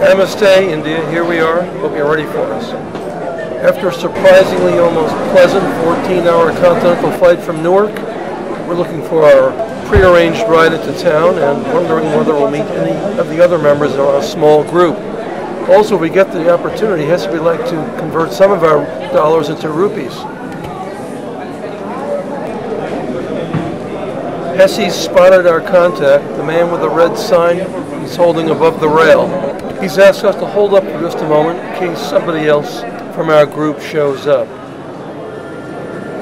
Namaste, India. Here we are. Hope you're ready for us. After a surprisingly almost pleasant 14-hour continental flight from Newark, we're looking for our prearranged ride into town and wondering whether we'll meet any of the other members of our small group. Also, if we get the opportunity, Hesse would like to convert some of our dollars into rupees. Hesse spotted our contact, the man with the red sign he's holding above the rail. He's asked us to hold up for just a moment in case somebody else from our group shows up.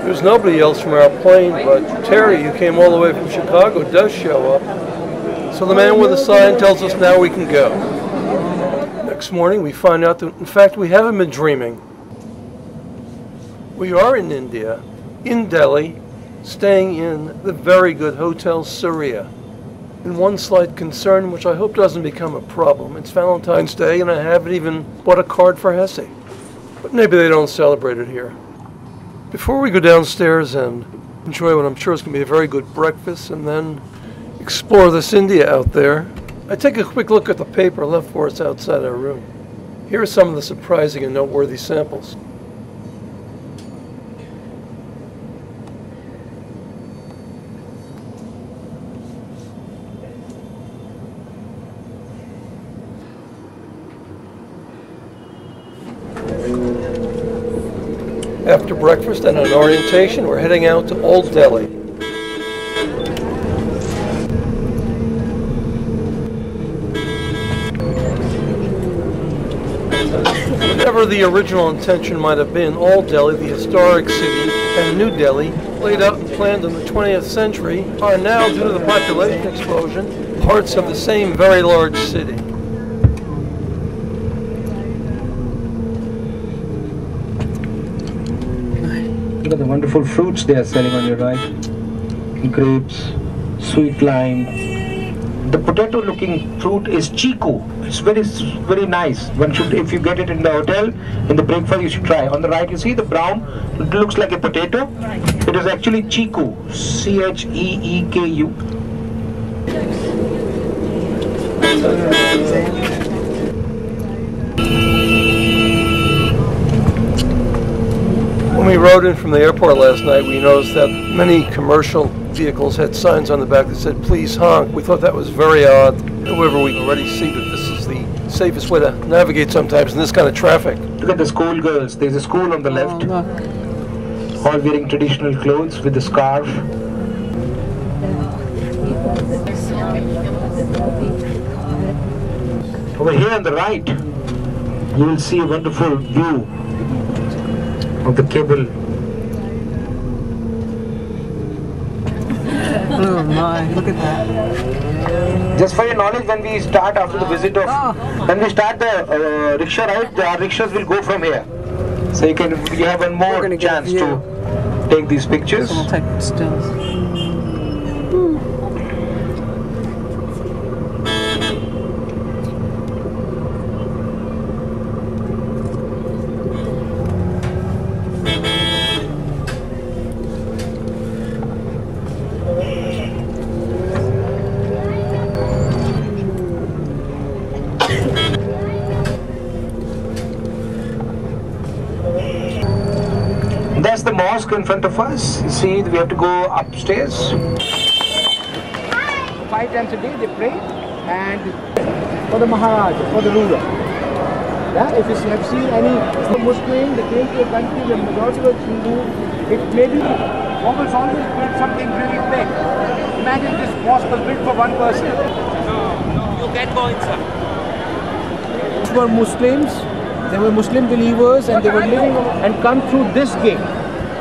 There's nobody else from our plane, but Terry, who came all the way from Chicago, does show up. So the man with the sign tells us now we can go. Next morning we find out that, in fact, we haven't been dreaming. We are in India, in Delhi, staying in the very good Hotel Surya. And one slight concern, which I hope doesn't become a problem. It's Valentine's Day and I haven't even bought a card for Hesse. But maybe they don't celebrate it here. Before we go downstairs and enjoy what I'm sure is going to be a very good breakfast and then explore this India out there, I take a quick look at the paper left for us outside our room. Here are some of the surprising and noteworthy samples. After breakfast and an orientation, we're heading out to Old Delhi. Whatever the original intention might have been, Old Delhi, the historic city, and New Delhi, laid out and planned in the 20th century, are now, due to the population explosion, parts of the same very large city. Look at the wonderful fruits they are selling on your right. Grapes, sweet lime. The potato-looking fruit is chiku. It's very nice. One should, if you get it in the hotel, in the breakfast, you should try. On the right, you see the brown. It looks like a potato. It is actually chiku. C-H-E-E-K-U. When we rode in from the airport last night, we noticed that many commercial vehicles had signs on the back that said, "Please honk." We thought that was very odd. However, we can already see that this is the safest way to navigate sometimes in this kind of traffic. Look at the schoolgirls. There's a school on the left. All wearing traditional clothes with a scarf. Over here on the right, you will see a wonderful view of the cable. Oh my, look at that. Just for your knowledge, when we start after the visit of, when we start the rickshaw ride, our rickshaws will go from here. So you have one more chance to take these pictures. So we'll take stills. That's the mosque in front of us. You see, we have to go upstairs. 5 times a day they pray, and for the Maharaj, for the ruler. Yeah, if you have seen any Muslim, they came to a country, the majority was Hindu, it maybe Mughals always built something really big. Imagine this mosque was built for one person. No, you can go inside. These were Muslims. They were Muslim believers and they were living and come through this gate.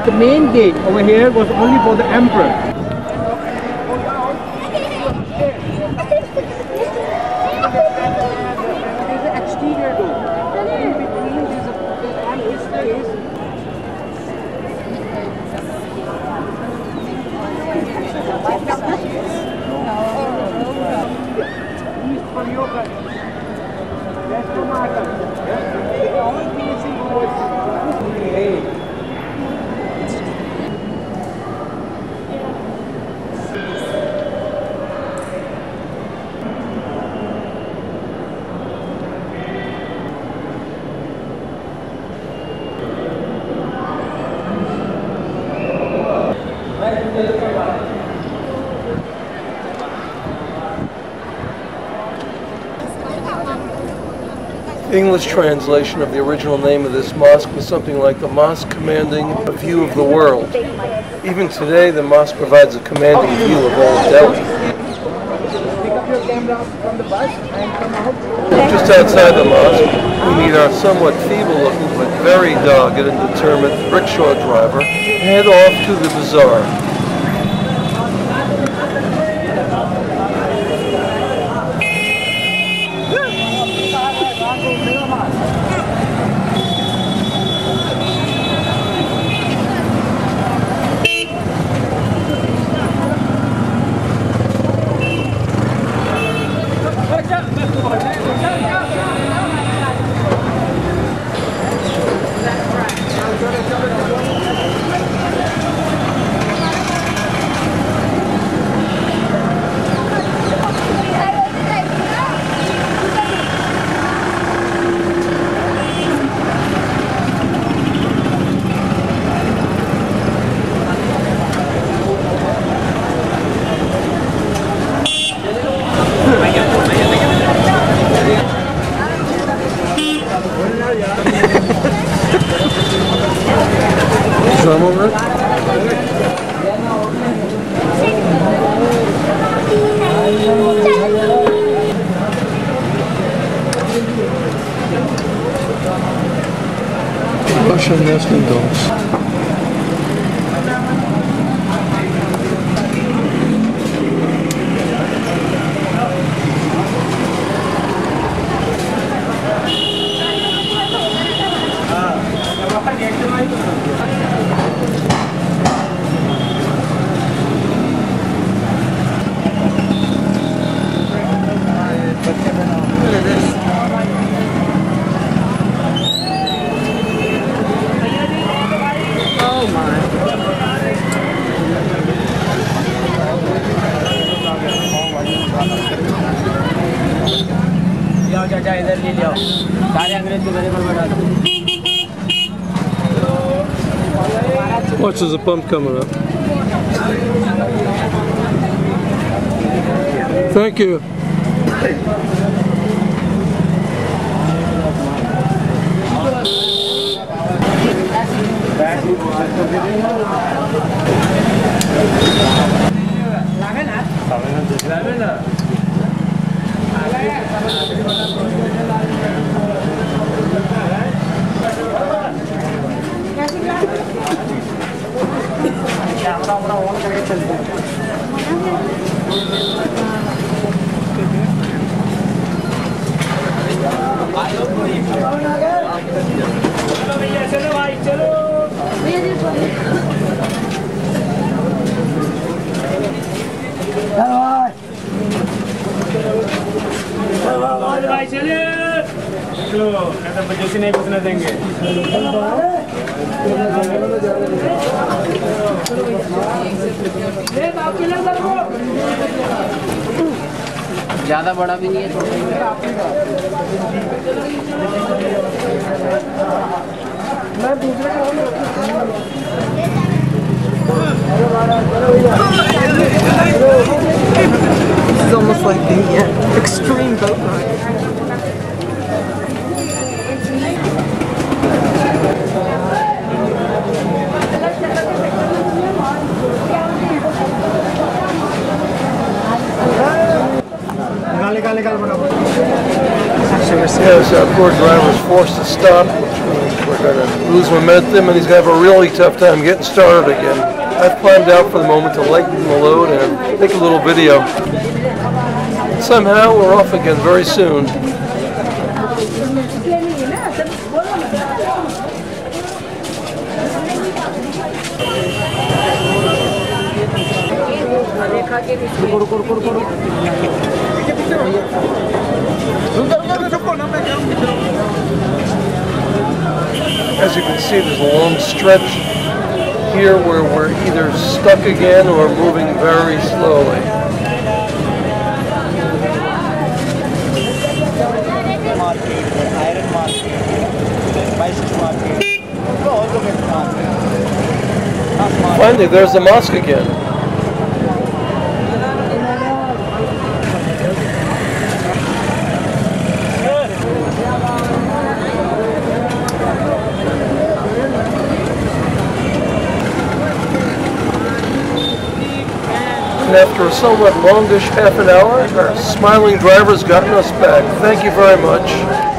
The main gate over here was only for the emperor. There's an exterior door. In between, there's on his face. East for yoga. West for Mata. English translation of the original name of this mosque was something like the mosque commanding a view of the world. Even today, the mosque provides a commanding view of all Delhi. Pick up your camera from the bus and come out. Just outside the mosque, we meet our somewhat feeble-looking but very dogged and determined rickshaw driver and head off to the bazaar. Some of it? Russian nesting dolls. Watch, there's a pump coming up. Thank you. ज़्यादा बड़ा भी नहीं है, छोटा ही है। This is almost like the extreme boat ride. Yes, our poor driver is forced to stop, which means we're going to lose momentum, and he's going to have a really tough time getting started again. I've climbed out for the moment to lighten the load and take a little video. Somehow we're off again very soon. As you can see, there's a long stretch here where we're either stuck again or moving very slowly. Finally, there's the mosque again. And after a somewhat longish half an hour, our smiling driver's gotten us back. Thank you very much.